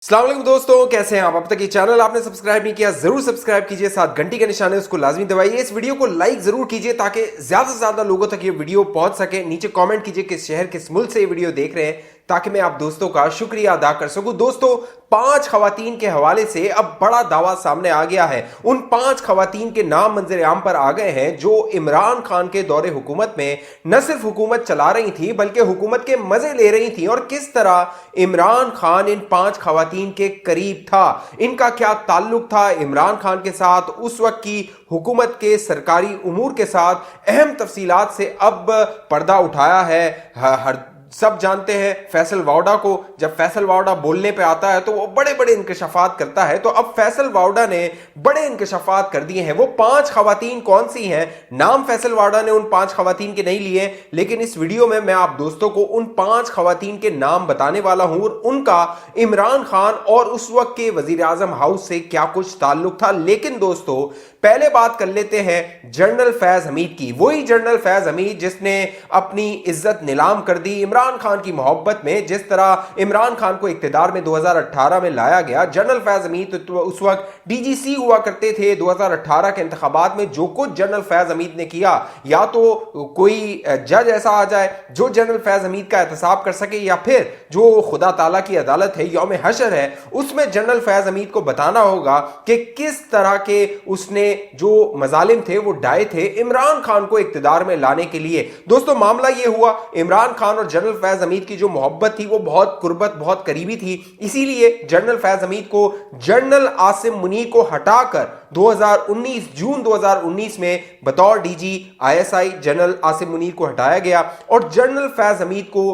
अस्सलाम वालेकुम दोस्तों, कैसे हैं आप? अब तक ये चैनल आपने सब्सक्राइब नहीं किया, जरूर सब्सक्राइब कीजिए। साथ घंटी के निशान है उसको लाजमी दबाइए। इस वीडियो को लाइक जरूर कीजिए ताकि ज्यादा से ज्यादा लोगों तक ये वीडियो पहुंच सके। नीचे कमेंट कीजिए किस शहर किस मुल्क से ये वीडियो देख रहे हैं ताकि मैं आप दोस्तों का शुक्रिया अदा कर सकूं। दोस्तों, 5 खवातीन के हवाले से अब बड़ा दावा सामने आ गया है। उन 5 खवातीन के नाम मंजर आम पर आ गए हैं जो इमरान खान के दौरे हुकूमत में न सिर्फ हुकूमत चला रही थी बल्कि हुकूमत के मजे ले रही थी। और किस तरह इमरान खान इन 5 खवातीन के करीब था, इनका क्या ताल्लुक था इमरान खान के साथ, उस वक्त की हुकूमत के सरकारी उमूर के साथ, अहम तफसीलात से अब पर्दा उठाया है। हर सब जानते हैं फैसल वावड़ा को। जब फैसल वावड़ा बोलने पे आता है तो वो बड़े बड़े इंकशाफात करता है। तो अब फैसल वावड़ा ने बड़े इंकशाफात कर दिए हैं। वो 5 खवातीन कौन सी हैं? नाम फैसल वावड़ा ने उन 5 खवातीन के नहीं लिए, लेकिन इस वीडियो में मैं आप दोस्तों को उन 5 खवातीन के नाम बताने वाला हूं और उनका इमरान खान और उस वक्त के वजीर आजम हाउस से क्या कुछ ताल्लुक था। लेकिन दोस्तों, पहले बात कर लेते हैं जनरल फैज हमीद की। वही जनरल फैज हमीद जिसने अपनी इज्जत नीलाम कर दी इमरान खान की मोहब्बत में। जिस तरह इमरान खान को इक्तिदार में 2018 में लाया गया, जनरल फैज हमीद तो उस वक्त डीजीसी हुआ करते थे। 2018 के इंतखाबात में जो कुछ जनरल फैज हमीद ने किया, या तो कोई जज ऐसा आ जाए जो जनरल फैज हमीद का एहतसाब कर सके, या फिर जो खुदा ताला की अदालत है, यौम हशर है, उसमें जनरल फैज हमीद को बताना होगा कि किस तरह के उसने जो मजालिम थे वो डाए थे इमरान खान को इक्तिदार में लाने के लिए। दोस्तों, मामला ये हुआ, इमरान खान और जनरल फैज हमीद की जो मोहब्बत थी वो बहुत कुर्बत, बहुत करीबी थी। इसीलिए जनरल फैज हमीद को जनरल आसिम मुनीर को हटाकर 2019 जून 2019 में बतौर DG ISI general Asim Munir को हटाया गया और जनरल फैज हमीद को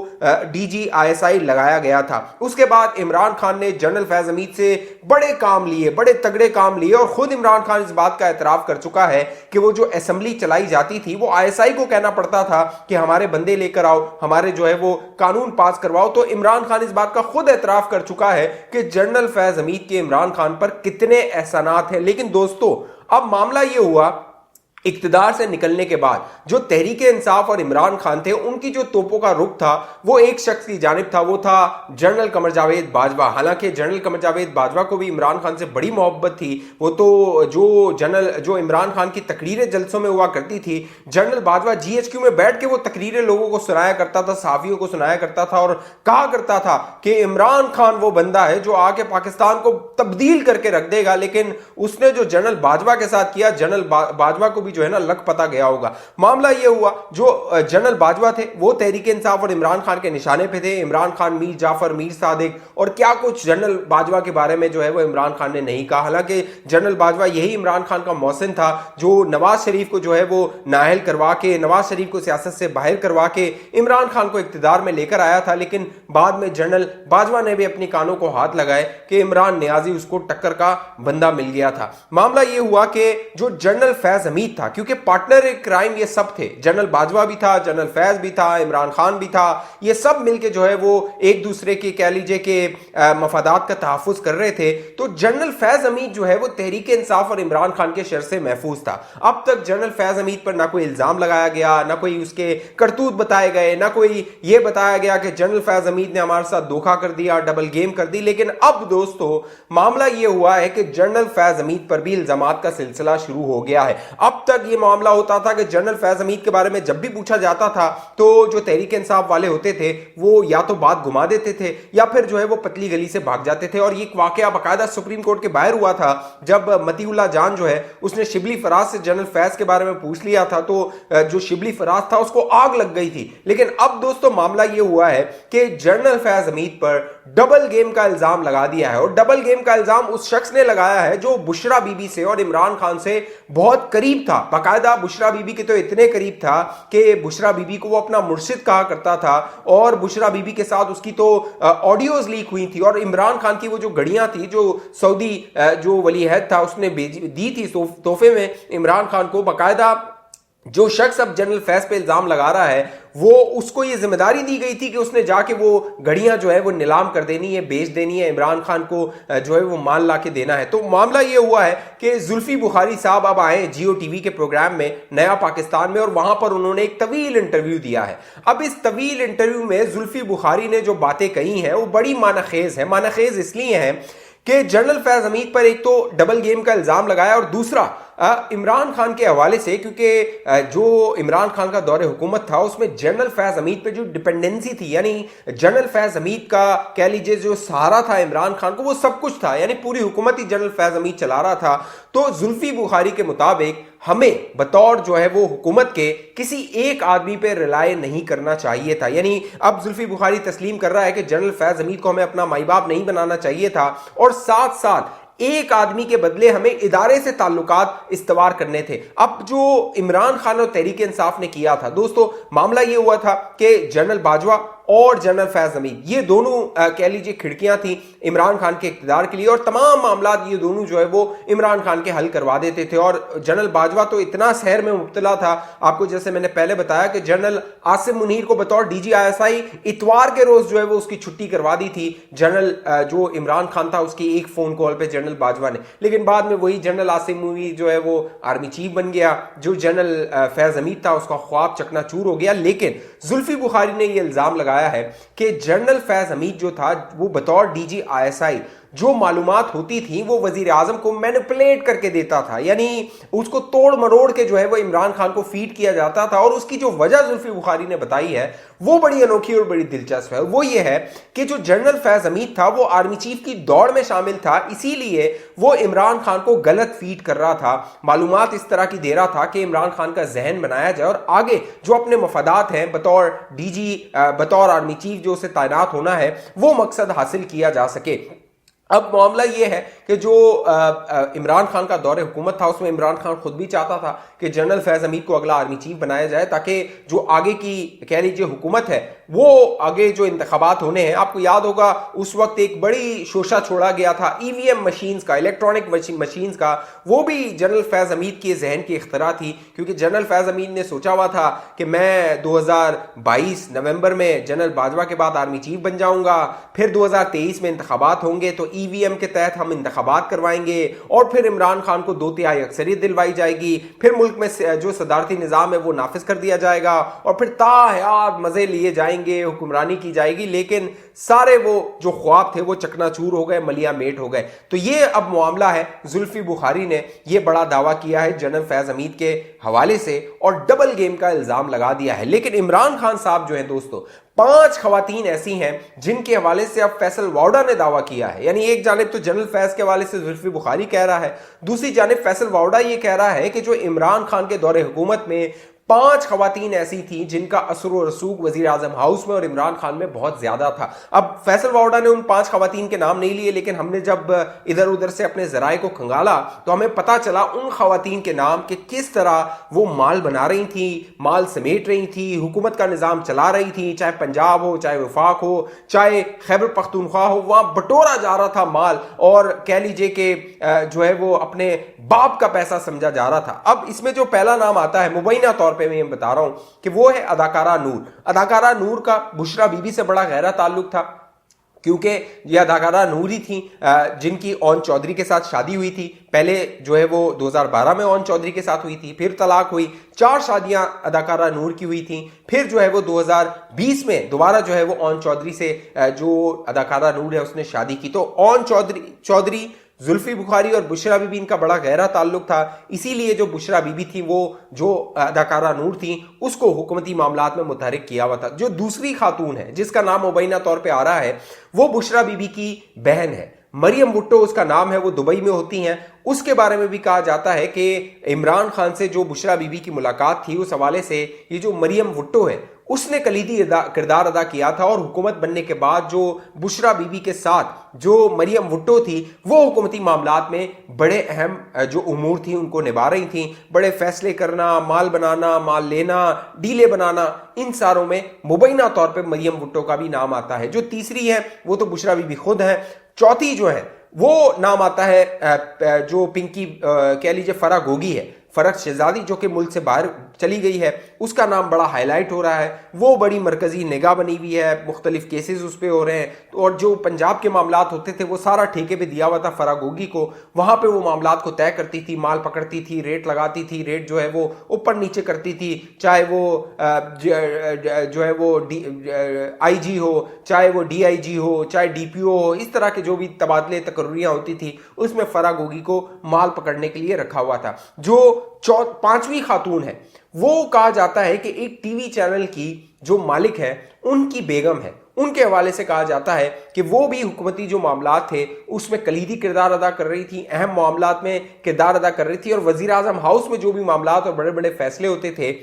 डीजी आईएसआई लगाया गया था। उसके बाद इमरान खान ने जनरल फैज हमीद से बड़े काम लिए, बड़े तगड़े काम लिए, और खुद इमरान खान इस बात का एतराफ कर चुका है कि वो जो असेंबली चलाई जाती थी वो आईएसआई को कहना पड़ता था कि हमारे बंदे लेकर आओ, हमारे जो है वो कानून पास करवाओ। तो इमरान खान इस बात का खुद एतराफ कर चुका है कि जनरल फैज हमीद के इमरान खान पर कितने एहसानात हैं। लेकिन दोस्तों, अब मामला यह हुआ, इक्तिदार से निकलने के बाद जो तहरीक इंसाफ और इमरान खान थे उनकी जो तोपों का रुख था वो एक शख्स की जानिब था, वो था जनरल कमर जावेद बाजवा। हालांकि जनरल कमर जावेद बाजवा को भी इमरान खान से बड़ी मोहब्बत थी। वो तो जो इमरान खान की तकरीरें जलसों में हुआ करती थी, जनरल बाजवा जीएचक्यू में बैठ के वो तकरीरें लोगों को सुनाया करता था, सहाफियों को सुनाया करता था और कहा करता था कि इमरान खान वो बंदा है जो आके पाकिस्तान को तब्दील करके रख देगा। लेकिन उसने जो जनरल बाजवा के साथ किया, जनरल बाजवा को भी जो है ना लक पता गया होगा। मामला यह हुआ, जो जनरल बाजवा थे वो तहरीक इंसाफ और इमरान खान के निशाने पे थे। इमरान खान, मीर जाफर, मीर सादिक और क्या कुछ जनरल बाजवा के बारे में जो है वो इमरान खान ने नहीं कहा। हालांकि जनरल बाजवा यही इमरान खान का मौसिन था जो नवाज शरीफ को जो है वो नाअहल करवा के, नवाज शरीफ को सियासत से बाहर करवा के इमरान खान को इक्तिदार में लेकर आया था। लेकिन बाद में जनरल बाजवा ने भी अपनी कानों को हाथ लगाए कि इमरान नियाजी उसको टक्कर का बंदा मिल गया था। मामला यह हुआ कि जो जनरल फैज हमीद था, क्योंकि पार्टनर इन क्राइम ये सब थे, जनरल बाजवा भी था, जनरल फैज भी था, इमरान खान भी था, ये सब मिलके जो है वो एक दूसरे के कह लीजिए कि मफादात का तहफ़्फ़ुज़ कर रहे थे। तो जनरल फैज हमीद जो है वो तहरीक इंसाफ और इमरान खान के शर से महफूज था। अब तक जनरल फैज हमीद पर ना कोई इल्जाम लगाया गया, ना कोई उसके करतूत बताए गए, ना कोई ये बताया गया कि जनरल फैज हमीद ने हमारे साथ धोखा कर दिया, डबल गेम कर दी। लेकिन अब दोस्तों, मामला ये हुआ है कि जनरल फैज हमीद पर भी इल्जामात का सिलसिला शुरू हो गया है। अब तक ये मामला होता था कि जनरल फैज हमीद के बारे में जब भी पूछा जाता था तो जो तहरीक इंसाफ वाले होते थे वो या तो बात घुमा देते थे या फिर जो है वो पतली गली से भाग जाते थे। और ये वाकया बाकायदा सुप्रीम कोर्ट के बाहर हुआ था जब मतीउल्लाह जान जो है उसने शिबली फराज से जनरल फैज के बारे में पूछ लिया था, तो जो शिबली फराज था उसको आग लग गई थी। लेकिन अब दोस्तों मामला ये हुआ है कि जनरल फैज हमीद पर डबल गेम का इल्जाम लगा दिया है। और डबल गेम का इल्जाम उस शख्स ने लगाया है जो बुशरा बीबी से और इमरान खान से बहुत करीब था। बाकायदा बुशरा बीबी के तो इतने करीब था कि बुशरा बीबी को वो अपना मुर्शिद कहा करता था और बुशरा बीबी के साथ उसकी तो ऑडियोज लीक हुई थी। और इमरान खान की वो जो घड़ियां थी जो सऊदी जो वलीअहद था उसने दी थी तोहफे में इमरान खान को। बाकायदा जो शख्स अब जनरल फैज पे इल्जाम लगा रहा है वो उसको ये जिम्मेदारी दी गई थी कि उसने जाके वो घड़ियां जो है वो नीलाम कर देनी है, बेच देनी है, इमरान खान को जो है वो माल ला के देना है। तो मामला ये हुआ है कि जुल्फी बुखारी साहब अब आए जियो टीवी के प्रोग्राम में नया पाकिस्तान में, और वहां पर उन्होंने एक तवील इंटरव्यू दिया है। अब इस तवील इंटरव्यू में जुल्फी बुखारी ने जो बातें कही हैं वो बड़ी मानाखेज है। मानाखेज इसलिए है कि जनरल फैज हमीद पर एक तो डबल गेम का इल्जाम लगाया, और दूसरा इमरान खान के हवाले से, क्योंकि जो इमरान खान का दौरे हुकूमत था उसमें जनरल फैज हमीद पे जो डिपेंडेंसी थी, यानी जनरल फैज हमीद का कह लीजिए जो सहारा था इमरान खान को, वो सब कुछ था, यानी पूरी हुकूमत ही जनरल फैज हमीद चला रहा था। तो जुल्फी बुखारी के मुताबिक हमें बतौर जो है वो हुकूमत के किसी एक आदमी पे रिलाय नहीं करना चाहिए था। यानी अब जुल्फी बुखारी तस्लीम कर रहा है कि जनरल फैज हमीद को हमें अपना माई बाप नहीं बनाना चाहिए था, और साथ साथ एक आदमी के बदले हमें इदारे से ताल्लुकात इस्तवार करने थे। अब जो इमरान खान और तहरीक इंसाफ ने किया था दोस्तों, मामला ये हुआ था कि जनरल बाजवा और जनरल फैज हमीद ये दोनों कह लीजिए खिड़कियां थी इमरान खान के इक़्तिदार के लिए, और तमाम मामला ये दोनों जो है वो इमरान खान के हल करवा देते थे। और जनरल बाजवा तो इतना सहर में मुब्तला था, आपको जैसे मैंने पहले बताया कि जनरल आसिम मुनीर को बतौर DGISI इतवार के रोज जो है वो उसकी छुट्टी करवा दी थी जनरल जो इमरान खान था उसकी एक फोन कॉल पे जनरल बाजवा ने। लेकिन बाद में वही जनरल आसिम मुनीर जो है वो आर्मी चीफ बन गया, जो जनरल फैज हमीद था उसका ख्वाब चकनाचूर हो गया। लेकिन जुल्फी बुखारी ने यह इल्जाम लगाया है कि जनरल फैज हमीद जो था वो बतौर DGISI जो मालूमात होती थी वो वजीर आजम को मैनिपुलेट करके देता था, यानी उसको तोड़ मरोड़ के जो है वो इमरान खान को फीड किया जाता था। और उसकी जो वजह जुल्फी बुखारी ने बताई है वो बड़ी अनोखी और बड़ी दिलचस्प है। वो ये है कि जो जनरल फैज हमीद था वो आर्मी चीफ की दौड़ में शामिल था, इसीलिए वो इमरान खान को गलत फीड कर रहा था, मालूमात इस तरह की दे रहा था कि इमरान खान का जहन बनाया जाए और आगे जो अपने मफादात हैं बतौर DG बतौर आर्मी चीफ जो उसे तैनात होना है वो मकसद हासिल किया जा सके। अब मामला ये है कि जो इमरान खान का दौरे हुकूमत था उसमें इमरान खान खुद भी चाहता था कि जनरल फैज हमीद को अगला आर्मी चीफ बनाया जाए, ताकि जो आगे की कह लीजिए हुकूमत है वो आगे जो इंतखाबात होने हैं, आपको याद होगा उस वक्त एक बड़ी शोशा छोड़ा गया था EVM मशीन्स का, इलेक्ट्रॉनिक मशीन्स का, वो भी जनरल फैज हमीद के जहन की इख्तरा थी। क्योंकि जनरल फैज हमीद ने सोचा हुआ था कि मैं 2022 नवंबर में जनरल बाजवा के बाद आर्मी चीफ बन जाऊंगा, फिर 2023 में इंतखाबात होंगे तो EVM के तहत हम इंतखाबात करवाएंगे, और फिर इमरान खान को 2/3 अक्सरियत दिलवाई जाएगी, फिर मुल्क में जो सदारती निज़ाम है वो नाफिज कर दिया जाएगा, और फिर ताहयात मजे लिए जाएंगे, हुक्मरानी की जाएगी। लेकिन सारे वो जो ख्वाब थे वो चकनाचूर हो गए, मलिया मेट हो गए। तो ये अब मामला है, जुल्फी बुखारी ने ये बड़ा दावा किया है जनरल फैज हमीद के हवाले से और डबल गेम का इल्जाम लगा दिया है। लेकिन इमरान खान साहब जो है दोस्तों, 5 खवातीन ऐसी हैं जिनके हवाले से अब फैसल वाउडा ने दावा किया है। यानी एक जानिब तो जनरल फैज के हवाले से जुल्फी बुखारी कह रहा है, दूसरी जानिब फैसल वाउडा ये कह रहा है कि जो इमरान खान के दौरे हुकूमत में 5 खवातीन ऐसी थी जिनका असर व रसूख वजीर आजम हाउस में और इमरान खान में बहुत ज्यादा था। अब फैसल वाउडा ने उन 5 खवातीन के नाम नहीं लिए, लेकिन हमने जब इधर उधर से अपने जराए को खंगाला तो हमें पता चला उन खवातीन के नाम कि किस तरह वो माल बना रही थी, माल समेट रही थी, हुकूमत का निज़ाम चला रही थी, चाहे पंजाब हो, चाहे वफाक हो, चाहे खैबर पख्तूनख्वा हो, वहां बटोरा जा रहा था माल, और कह लीजिए कि जो है वो अपने बाप का पैसा समझा जा रहा था। अब इसमें जो पहला नाम आता है मुबैना तौर पे मैं बता रहा हूं कि वो है अदाकारा नूर। अदाकारा नूर का बुशरा बीबी से बड़ा गहरा ताल्लुक था, क्योंकि ये अदाकारा नूर ही थी जिनकी ओन चौधरी के साथ शादी हुई थी। पहले जो है वो 2012 में ओन चौधरी के साथ हुई थी, फिर तलाक हुई, 4 शादियां अदाकारा नूर की हुई थी, फिर जो है वो 2020 में दोबारा जो है वो ओन चौधरी से जो अदाकारा नूर है उसने शादी की। तो ओन चौधरी जुल्फी बुखारी और बुशरा बीबी इनका बड़ा गहरा ताल्लुक था, इसीलिए जो बुशरा बीबी थी वो जो अदाकारा नूर थी उसको हुकूमती मामलात में मुतहरिक किया हुआ था। जो दूसरी खातून है जिसका नाम मुबैना तौर पे आ रहा है वो बुशरा बीबी की बहन है, मरियम भुट्टो उसका नाम है, वो दुबई में होती हैं। उसके बारे में भी कहा जाता है कि इमरान खान से जो बुशरा बीबी की मुलाकात थी उस हवाले से ये जो मरियम भुट्टो है उसने कलीदी किरदार अदा किया था, और हुकूमत बनने के बाद जो बुशरा बीबी के साथ जो मरियम भुट्टो थी वो हुकूमती मामलात में बड़े अहम जो उमूर थी उनको निभा रही थी। बड़े फैसले करना, माल बनाना, माल लेना, डीले बनाना, इन सारों में मुबैना तौर पर मरियम भुट्टो का भी नाम आता है। जो तीसरी है वो तो बुशरा बीबी खुद है। चौथी जो है वो नाम आता है जो पिंकी कह लीजिए फरा गोगी है। फरक शहजादी जो कि मुल्क से बाहर चली गई है, उसका नाम बड़ा हाईलाइट हो रहा है, वो बड़ी मरकजी निगाह बनी हुई है, मुख्तलिफ केसेस उस पर हो रहे हैं। और जो पंजाब के मामलात होते थे वो सारा ठेके पे दिया हुआ था फराह गोगी को, वहां पे वो मामलात को तय करती थी, माल पकड़ती थी, रेट लगाती थी, रेट जो है वो ऊपर नीचे करती थी, चाहे वो जो है वो IG हो, चाहे वो DIG हो, चाहे DPO हो, इस तरह के जो भी तबादले तकर्रियां होती थी उसमें फराह गोगी को माल पकड़ने के लिए रखा हुआ था। जो 5वीं खातून है वो कहा जाता है कि एक टीवी चैनल की जो मालिक है उनकी बेगम है, उनके हवाले से कहा जाता है कि वो भी हुकूमती जो मामलात थे उसमें कलीदी किरदार अदा कर रही थी, अहम मामलात में किरदार अदा कर रही थी, और वजीर आजम हाउस में जो भी मामलात और बड़े बड़े फैसले होते थे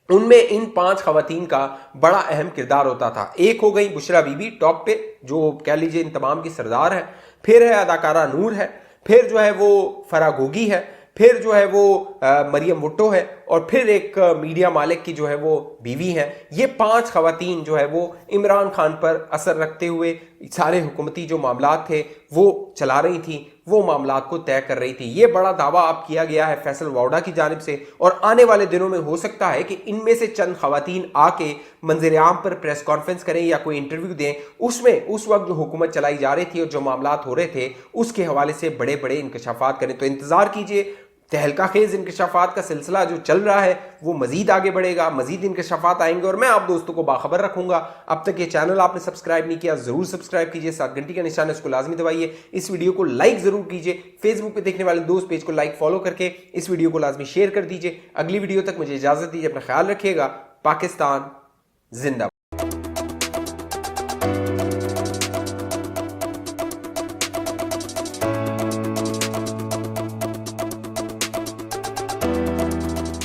उनमें इन 5 खवातीन का बड़ा अहम किरदार होता था। एक हो गई बुशरा बीबी टॉप पे, जो कह लीजिए इन तमाम की सरदार है, फिर है अदाकारा नूर है, फिर जो है वो फराह गोगी है, फिर जो है वो मरियम भुट्टो है, और फिर एक मीडिया मालिक की जो है वो बीवी है। ये 5 खवातीन जो है वो इमरान खान पर असर रखते हुए सारे हुकूमती जो मामलात थे वो चला रही थी, वो मामलात को तय कर रही थी। ये बड़ा दावा अब किया गया है फैसल वाउडा की जानिब से, और आने वाले दिनों में हो सकता है कि इनमें से चंद खवातीन आके मंजर आम पर प्रेस कॉन्फ्रेंस करें या कोई इंटरव्यू दें, उसमें उस वक्त जो हुकूमत चलाई जा रही थी और जो मामलात हो रहे थे उसके हवाले से बड़े बड़े इंकशाफात करें। तो इंतजार कीजिए, तहलका खेज इंकशाफात का सिलसिला जो चल रहा है वो मजीद आगे बढ़ेगा, मजीद इंकशाफात आएंगे और मैं आप दोस्तों को बाखबर रखूंगा। अब तक ये चैनल आपने सब्सक्राइब नहीं किया जरूर सब्सक्राइब कीजिए, साथ घंटी का निशान है उसको लाजमी दबाइए, इस वीडियो को लाइक जरूर कीजिए, फेसबुक पे देखने वाले दोस्त पेज को लाइक फॉलो करके इस वीडियो को लाजमी शेयर कर दीजिए। अगली वीडियो तक मुझे इजाजत दीजिए, अपना ख्याल रखिएगा। पाकिस्तान जिंदाबाद।